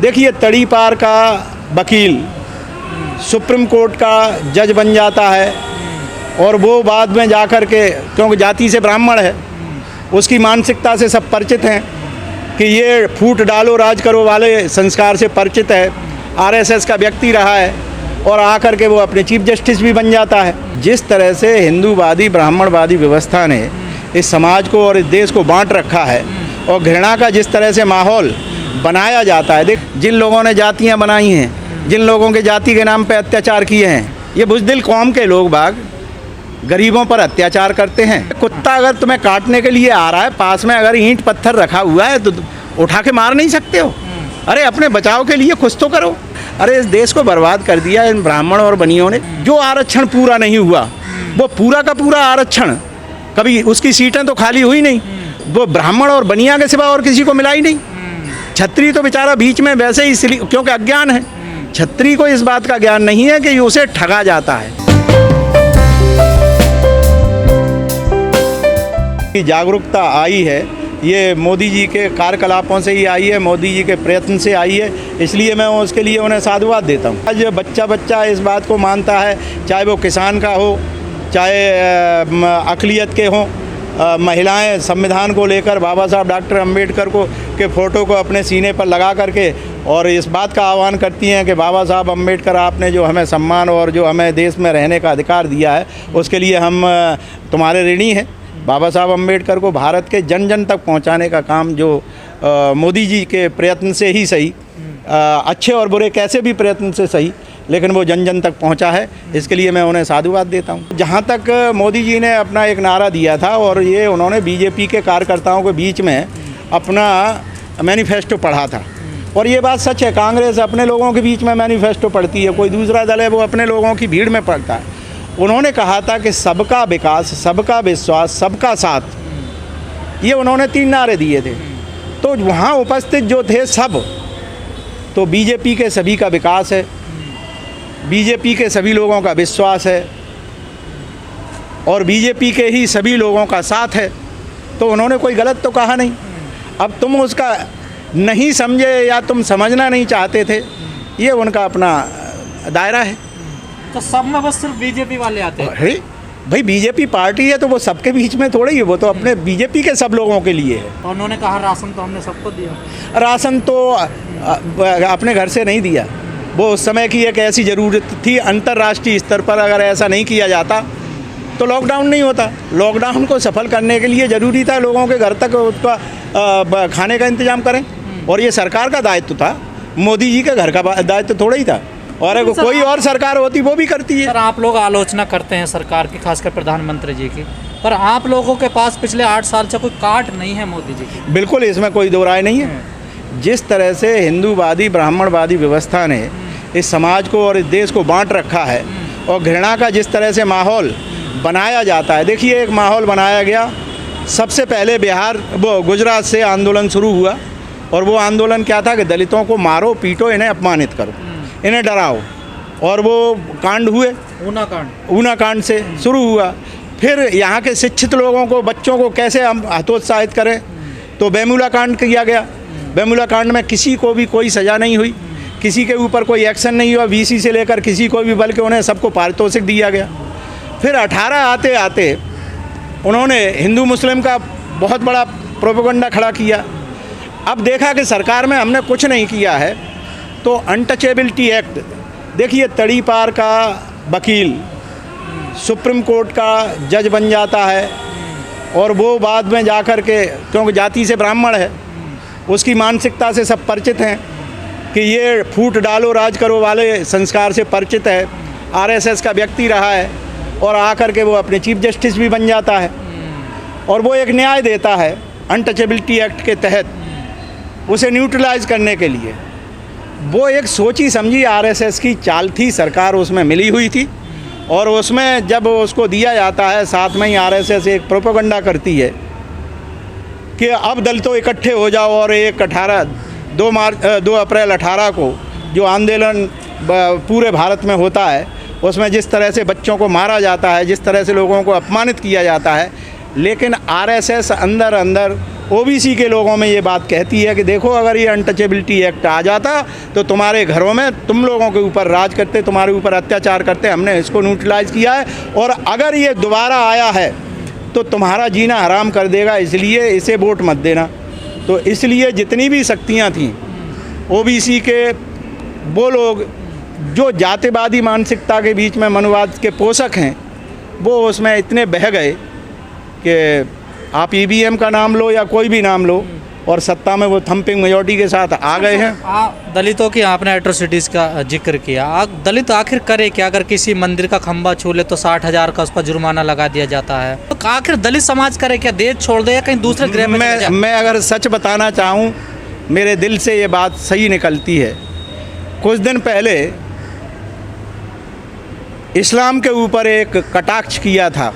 देखिए, तड़ी पार का वकील सुप्रीम कोर्ट का जज बन जाता है और वो बाद में जा कर के, क्योंकि जाति से ब्राह्मण है, उसकी मानसिकता से सब परिचित हैं कि ये फूट डालो राज करो वाले संस्कार से परिचित है, आरएसएस का व्यक्ति रहा है और आकर के वो अपने चीफ जस्टिस भी बन जाता है। जिस तरह से हिंदूवादी ब्राह्मणवादी व्यवस्था ने इस समाज को और इस देश को बांट रखा है और घृणा का जिस तरह से माहौल बनाया जाता है, देख जिन लोगों ने जातियां बनाई हैं, जिन लोगों के जाति के नाम पे अत्याचार किए हैं, ये बुज़दिल कौम के लोग बाग गरीबों पर अत्याचार करते हैं। कुत्ता अगर तुम्हें काटने के लिए आ रहा है, पास में अगर ईंट पत्थर रखा हुआ है तो उठा के मार नहीं सकते हो? अरे अपने बचाव के लिए कुछ तो करो। अरे इस देश को बर्बाद कर दिया इन ब्राह्मण और बनियों ने। जो आरक्षण पूरा नहीं हुआ, वो पूरा का पूरा आरक्षण, कभी उसकी सीटें तो खाली हुई नहीं, वो ब्राह्मण और बनिया के सिवा और किसी को मिला ही नहीं। छत्री तो बेचारा बीच में वैसे ही, इसलिए क्योंकि अज्ञान है। छत्री को इस बात का ज्ञान नहीं है कि उसे ठगा जाता है। जागरूकता आई है, ये मोदी जी के कार्यकलापों से ही आई है, मोदी जी के प्रयत्न से आई है, इसलिए मैं उसके लिए उन्हें साधुवाद देता हूँ। आज बच्चा इस बात को मानता है, चाहे वो किसान का हो, चाहे अक़लियत के हों, महिलाएं संविधान को लेकर बाबा साहब डॉक्टर अंबेडकर के फ़ोटो को अपने सीने पर लगा करके और इस बात का आह्वान करती हैं कि बाबा साहब अंबेडकर, आपने जो हमें सम्मान और जो हमें देश में रहने का अधिकार दिया है, उसके लिए हम तुम्हारे ऋणी हैं। बाबा साहब अंबेडकर को भारत के जन जन तक पहुंचाने का काम जो मोदी जी के प्रयत्न से ही सही, अच्छे और बुरे कैसे भी प्रयत्न से सही, लेकिन वो जन जन तक पहुंचा है, इसके लिए मैं उन्हें साधुवाद देता हूं। जहां तक मोदी जी ने अपना एक नारा दिया था और ये उन्होंने बीजेपी के कार्यकर्ताओं के बीच में अपना मैनिफेस्टो पढ़ा था, और ये बात सच है, कांग्रेस अपने लोगों के बीच में मैनिफेस्टो पढ़ती है, कोई दूसरा दल है वो अपने लोगों की भीड़ में पढ़ता है। उन्होंने कहा था कि सबका विकास, सबका विश्वास, सबका साथ, ये उन्होंने 3 नारे दिए थे। तो वहाँ उपस्थित जो थे सब, तो बीजेपी के सभी का विकास है, बीजेपी के सभी लोगों का विश्वास है और बीजेपी के ही सभी लोगों का साथ है। तो उन्होंने कोई गलत तो कहा नहीं। अब तुम उसका नहीं समझे या तुम समझना नहीं चाहते थे, ये उनका अपना दायरा है। तो सब में बस सिर्फ बीजेपी वाले आते हैं? अरे भाई, बीजेपी पार्टी है तो वो सबके बीच में थोड़ी है, वो तो अपने बीजेपी के सब लोगों के लिए है। तो उन्होंने कहा राशन तो हमने सबको दिया। राशन तो अपने घर से नहीं दिया, वो उस समय की एक ऐसी ज़रूरत थी। अंतर्राष्ट्रीय स्तर पर अगर ऐसा नहीं किया जाता तो लॉकडाउन नहीं होता। लॉकडाउन को सफल करने के लिए ज़रूरी था लोगों के घर तक उसका खाने का इंतजाम करें, और ये सरकार का दायित्व था, मोदी जी के घर का दायित्व थोड़ा ही था। और अगर कोई और सरकार होती वो भी करती है। सर, आप लोग आलोचना करते हैं सरकार की, खासकर प्रधानमंत्री जी की, पर आप लोगों के पास पिछले 8 साल से कोई काट नहीं है मोदी जी की। बिल्कुल, इसमें कोई दो राय नहीं है। जिस तरह से हिंदूवादी ब्राह्मणवादी व्यवस्था ने इस समाज को और इस देश को बांट रखा है और घृणा का जिस तरह से माहौल बनाया जाता है, देखिए एक माहौल बनाया गया। सबसे पहले गुजरात से आंदोलन शुरू हुआ, और वो आंदोलन क्या था कि दलितों को मारो पीटो, इन्हें अपमानित करो, इन्हें डराओ, और वो कांड हुए। ऊना कांड से शुरू हुआ। फिर यहाँ के शिक्षित लोगों को, बच्चों को कैसे हम हतोत्साहित करें, तो बेमुला कांड किया गया। बेमुला कांड में किसी को भी कोई सज़ा नहीं हुई, किसी के ऊपर कोई एक्शन नहीं हुआ, वीसी से लेकर किसी को भी, बल्कि उन्हें सबको पारितोषिक दिया गया। फिर 18 आते आते उन्होंने हिंदू मुस्लिम का बहुत बड़ा प्रोपेगेंडा खड़ा किया। अब देखा कि सरकार में हमने कुछ नहीं किया है, तो अनटचेबिलिटी एक्ट, देखिए तड़ी पार का वकील सुप्रीम कोर्ट का जज बन जाता है और वो बाद में जा कर के, क्योंकि जाति से ब्राह्मण है, उसकी मानसिकता से सब परिचित हैं कि ये फूट डालो राज करो वाले संस्कार से परिचित है, आरएसएस का व्यक्ति रहा है, और आकर के वो अपने चीफ जस्टिस भी बन जाता है और वो एक न्याय देता है अनटचेबिलिटी एक्ट के तहत उसे न्यूट्रलाइज करने के लिए। वो एक सोची समझी आरएसएस की चाल थी, सरकार उसमें मिली हुई थी, और उसमें जब उसको दिया जाता है, साथ में ही आरएसएस एक प्रोपेगेंडा करती है कि अब दलितों इकट्ठे हो जाओ, और 2 अप्रैल 18 को जो आंदोलन पूरे भारत में होता है, उसमें जिस तरह से बच्चों को मारा जाता है, जिस तरह से लोगों को अपमानित किया जाता है, लेकिन आरएसएस अंदर अंदर ओबीसी के लोगों में ये बात कहती है कि देखो अगर ये अनटचेबिलिटी एक्ट आ जाता तो तुम्हारे घरों में तुम लोगों के ऊपर राज करते, तुम्हारे ऊपर अत्याचार करते, हमने इसको न्यूट्रलाइज किया है और अगर ये दोबारा आया है तो तुम्हारा जीना हराम कर देगा, इसलिए इसे वोट मत देना। तो इसलिए जितनी भी शक्तियाँ थीं ओबीसी के, वो लोग जो जातिवादी मानसिकता के बीच में मनुवाद के पोषक हैं, वो उसमें इतने बह गए कि आप ईवीएम का नाम लो या कोई भी नाम लो और सत्ता में वो थम्पिंग मेजॉरिटी के साथ आ गए हैं। दलितों की आपने एट्रोसिटीज़ का जिक्र किया, दलित आखिर करे क्या? अगर किसी मंदिर का खंभा छू ले तो 60,000 का उस पर जुर्माना लगा दिया जाता है, तो आखिर दलित समाज करे क्या? देश छोड़ दे या कहीं दूसरे ग्रह में चले जाए? मैं अगर सच बताना चाहूँ, मेरे दिल से ये बात सही निकलती है। कुछ दिन पहले इस्लाम के ऊपर एक कटाक्ष किया था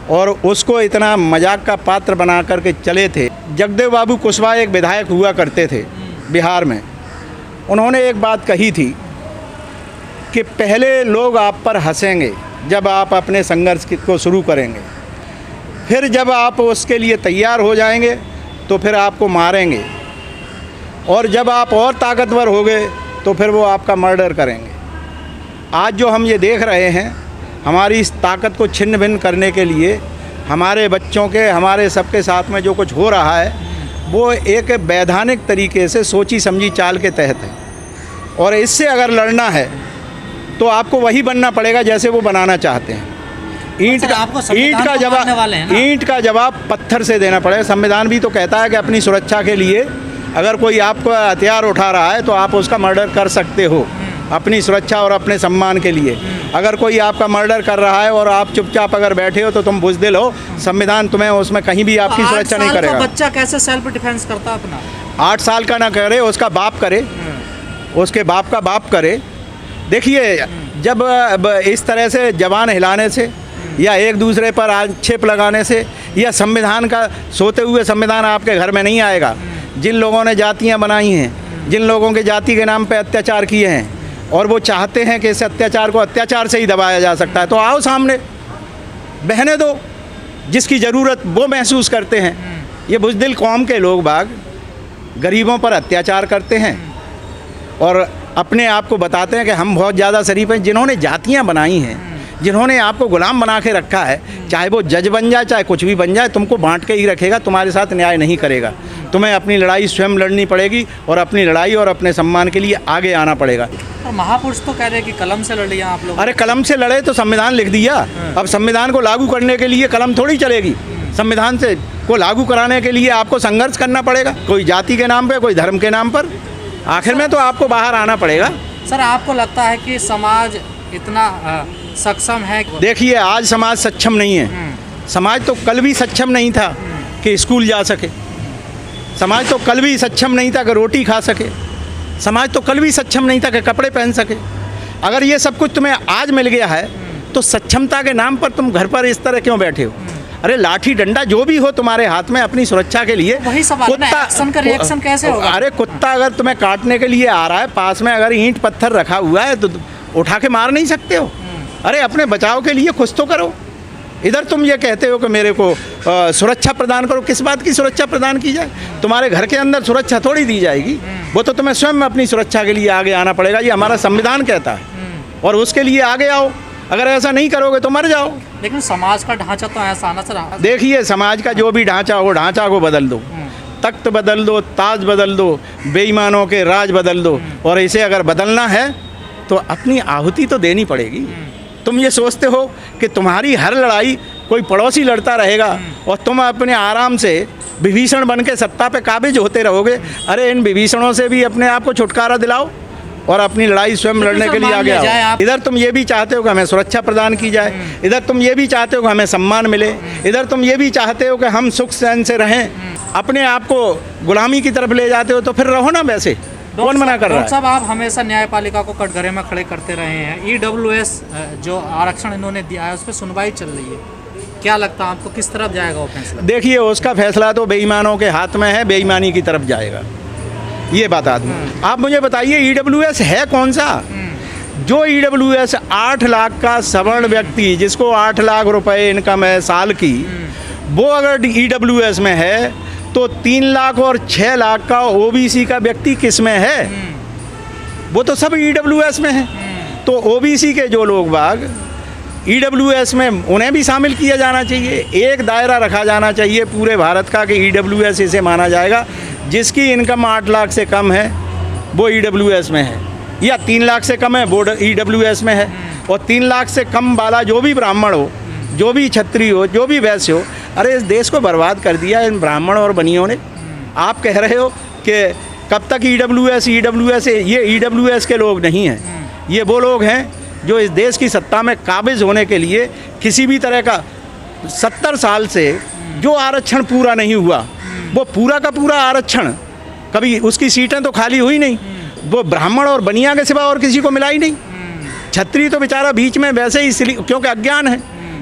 और उसको इतना मजाक का पात्र बना करके चले थे। जगदेव बाबू कुशवाहा एक विधायक हुआ करते थे बिहार में। उन्होंने एक बात कही थी कि पहले लोग आप पर हंसेंगे जब आप अपने संघर्ष को शुरू करेंगे, फिर जब आप उसके लिए तैयार हो जाएंगे तो फिर आपको मारेंगे, और जब आप और ताकतवर हो गए तो फिर वो आपका मर्डर करेंगे। आज जो हम ये देख रहे हैं, हमारी इस ताकत को छिन्न भिन्न करने के लिए हमारे बच्चों के, हमारे सबके साथ में जो कुछ हो रहा है, वो एक वैधानिक तरीके से सोची समझी चाल के तहत है। और इससे अगर लड़ना है तो आपको वही बनना पड़ेगा जैसे वो बनाना चाहते हैं। ईंट का जवाब पत्थर से देना पड़ेगा। संविधान भी तो कहता है कि अपनी सुरक्षा के लिए अगर कोई आपको हथियार उठा रहा है तो आप उसका मर्डर कर सकते हो अपनी सुरक्षा और अपने सम्मान के लिए। अगर कोई आपका मर्डर कर रहा है और आप चुपचाप अगर बैठे हो तो तुम बुज़दिल हो, संविधान तुम्हें उसमें कहीं भी आपकी सुरक्षा नहीं करेगा। बच्चा कैसे सेल्फ डिफेंस करता अपना? 8 साल का ना करे, उसका बाप करे, उसके बाप का बाप करे। देखिए, जब इस तरह से जवान हिलाने से या एक दूसरे पर आक्षेप लगाने से या संविधान का सोते हुए संविधान आपके घर में नहीं आएगा। जिन लोगों ने जातियाँ बनाई हैं, जिन लोगों के जाति के नाम पे अत्याचार किए हैं और वो चाहते हैं कि इस अत्याचार को अत्याचार से ही दबाया जा सकता है, तो आओ सामने, बहने दो। जिसकी ज़रूरत वो महसूस करते हैं। ये बुज़दिल कौम के लोग बाग गरीबों पर अत्याचार करते हैं और अपने आप को बताते हैं कि हम बहुत ज़्यादा शरीफ हैं। जिन्होंने जातियाँ बनाई हैं, जिन्होंने आपको गुलाम बना के रखा है, चाहे वो जज बन जाए, चाहे कुछ भी बन जाए, तुमको बांट के ही रखेगा, तुम्हारे साथ न्याय नहीं करेगा। तुम्हें अपनी लड़ाई स्वयं लड़नी पड़ेगी और अपनी लड़ाई और अपने सम्मान के लिए आगे आना पड़ेगा। और महापुरुष तो कह रहे हैं कि कलम से लड़िए आप लोग। अरे कलम से लड़े तो संविधान लिख दिया। अब संविधान को लागू करने के लिए कलम थोड़ी चलेगी। संविधान से को लागू कराने के लिए आपको संघर्ष करना पड़ेगा, कोई जाति के नाम पे, कोई धर्म के नाम पर। आखिर में तो आपको बाहर आना पड़ेगा। सर, आपको लगता है कि समाज इतना सक्षम है? देखिए, आज समाज सक्षम नहीं है। समाज तो कल भी सक्षम नहीं था कि स्कूल जा सके। समाज तो कल भी सक्षम नहीं था कि रोटी खा सके। समाज तो कल भी सक्षम नहीं था कि कपड़े पहन सके। अगर ये सब कुछ तुम्हें आज मिल गया है तो सक्षमता के नाम पर तुम घर पर इस तरह क्यों बैठे हो? अरे लाठी डंडा जो भी हो तुम्हारे हाथ में अपनी सुरक्षा के लिए। वही सवाल है ना, एक्शन का रिएक्शन कैसे होगा? अरे कुत्ता अगर तुम्हें काटने के लिए आ रहा है, पास में अगर ईंट पत्थर रखा हुआ है तो उठा के मार नहीं सकते हो? अरे अपने बचाव के लिए कुछ तो करो। इधर तुम ये कहते हो कि मेरे को सुरक्षा प्रदान करो। किस बात की सुरक्षा प्रदान की जाए? तुम्हारे घर के अंदर सुरक्षा थोड़ी दी जाएगी, वो तो तुम्हें स्वयं अपनी सुरक्षा के लिए आगे आना पड़ेगा। ये हमारा संविधान कहता है और उसके लिए आगे आओ। अगर ऐसा नहीं करोगे तो मर जाओ। लेकिन समाज का ढांचा तो ऐसा आना सर। देखिए, समाज का जो भी ढांचा हो, ढांचा को बदल दो, तख्त बदल दो, ताज बदल दो, बेईमानों के राज बदल दो। और इसे अगर बदलना है तो अपनी आहुति तो देनी पड़ेगी। तुम ये सोचते हो कि तुम्हारी हर लड़ाई कोई पड़ोसी लड़ता रहेगा और तुम अपने आराम से विभीषण बन के सत्ता पे काबिज होते रहोगे। अरे इन विभीषणों से भी अपने आप को छुटकारा दिलाओ और अपनी लड़ाई स्वयं लड़ने के लिए आगे आओ। इधर तुम ये भी चाहते हो कि हमें सुरक्षा प्रदान की जाए, इधर तुम ये भी चाहते हो कि हमें सम्मान मिले, इधर तुम ये भी चाहते हो कि हम सुख चैन से रहें। अपने आप को गुलामी की तरफ ले जाते हो तो फिर रहो ना वैसे। कौन मना कर रहा है? साहब, आप हमेशा न्यायपालिका को कटघरे में खड़े करते रहे हैं। EWS जो आरक्षण इन्होंने दिया है उस पर सुनवाई चल रही है, क्या लगता है आपको किस तरफ जाएगा वो फैसला? देखिए, उसका फैसला तो बेईमानों के हाथ में है, बेईमानी की तरफ जाएगा, ये बता दूँ। आप मुझे बताइए, EWS है कौन सा? जो EWS 8 लाख का सवर्ण व्यक्ति जिसको 8 लाख रुपए इनकम है साल की, वो अगर EWS में है तो 3 लाख और 6 लाख का ओबीसी का व्यक्ति किस में है? वो तो सब ईडब्ल्यूएस में है। तो ओबीसी के जो लोग बाग ईडब्ल्यूएस में, उन्हें भी शामिल किया जाना चाहिए। एक दायरा रखा जाना चाहिए पूरे भारत का कि ईडब्ल्यूएस इसे माना जाएगा जिसकी इनकम 8 लाख से कम है वो ईडब्ल्यूएस में है, या 3 लाख से कम है वो ईडब्ल्यूएस में है। और 3 लाख से कम वाला जो भी ब्राह्मण हो, जो भी क्षत्रिय हो, जो भी वैश्य हो, अरे इस देश को बर्बाद कर दिया इन ब्राह्मण और बनियों ने। आप कह रहे हो कि कब तक ईडब्ल्यूएस ये ईडब्ल्यूएस के लोग नहीं हैं, ये वो लोग हैं जो इस देश की सत्ता में काबिज होने के लिए किसी भी तरह का 70 साल से जो आरक्षण पूरा नहीं हुआ, वो पूरा का पूरा आरक्षण कभी उसकी सीटें तो खाली हुई नहीं, वो ब्राह्मण और बनिया के सिवा और किसी को मिला ही नहीं। छत्री तो बेचारा बीच में वैसे ही, इसलिए क्योंकि अज्ञान है।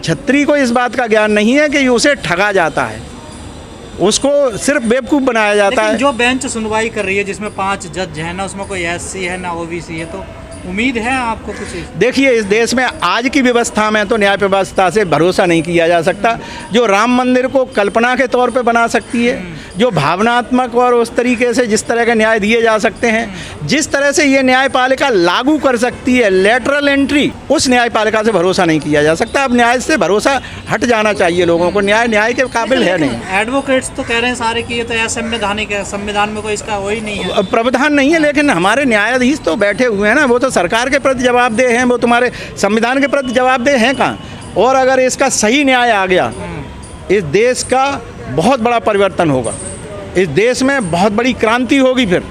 छत्री को इस बात का ज्ञान नहीं है कि उसे ठगा जाता है, उसको सिर्फ बेवकूफ़ बनाया जाता है। जो बेंच सुनवाई कर रही है जिसमें 5 जज है ना, उसमें कोई एससी है ना ओबीसी है, तो उम्मीद है आपको कुछ? देखिए, इस देश में आज की व्यवस्था में तो न्याय व्यवस्था से भरोसा नहीं किया जा सकता। जो राम मंदिर को कल्पना के तौर पे बना सकती है, जो भावनात्मक और उस तरीके से जिस तरह के न्याय दिए जा सकते हैं, जिस तरह से ये न्यायपालिका लागू कर सकती है लेटरल एंट्री, उस न्यायपालिका से भरोसा नहीं किया जा सकता। अब न्याय से भरोसा हट जाना चाहिए लोगों को। न्याय के काबिल है नहीं। एडवोकेट्स तो कह रहे हैं सारे कि ये तो असंवैधानिक है, संविधान में कोई इसका वही नहीं है, प्रावधान नहीं है। लेकिन हमारे न्यायाधीश तो बैठे हुए हैं ना, वो तो सरकार के प्रति जवाबदेह हैं, वो तुम्हारे संविधान के प्रति जवाबदेह हैं कहाँ? और अगर इसका सही न्याय आ गया, इस देश का बहुत बड़ा परिवर्तन होगा, इस देश में बहुत बड़ी क्रांति होगी। फिर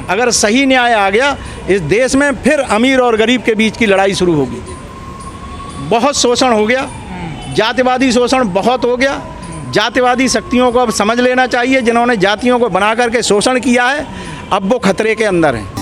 अगर सही न्याय आ गया इस देश में, फिर अमीर और गरीब के बीच की लड़ाई शुरू होगी। बहुत शोषण हो गया, जातिवादी शोषण बहुत हो गया। जातिवादी शक्तियों को अब समझ लेना चाहिए, जिन्होंने जातियों को बना करके शोषण किया है, अब वो खतरे के अंदर हैं।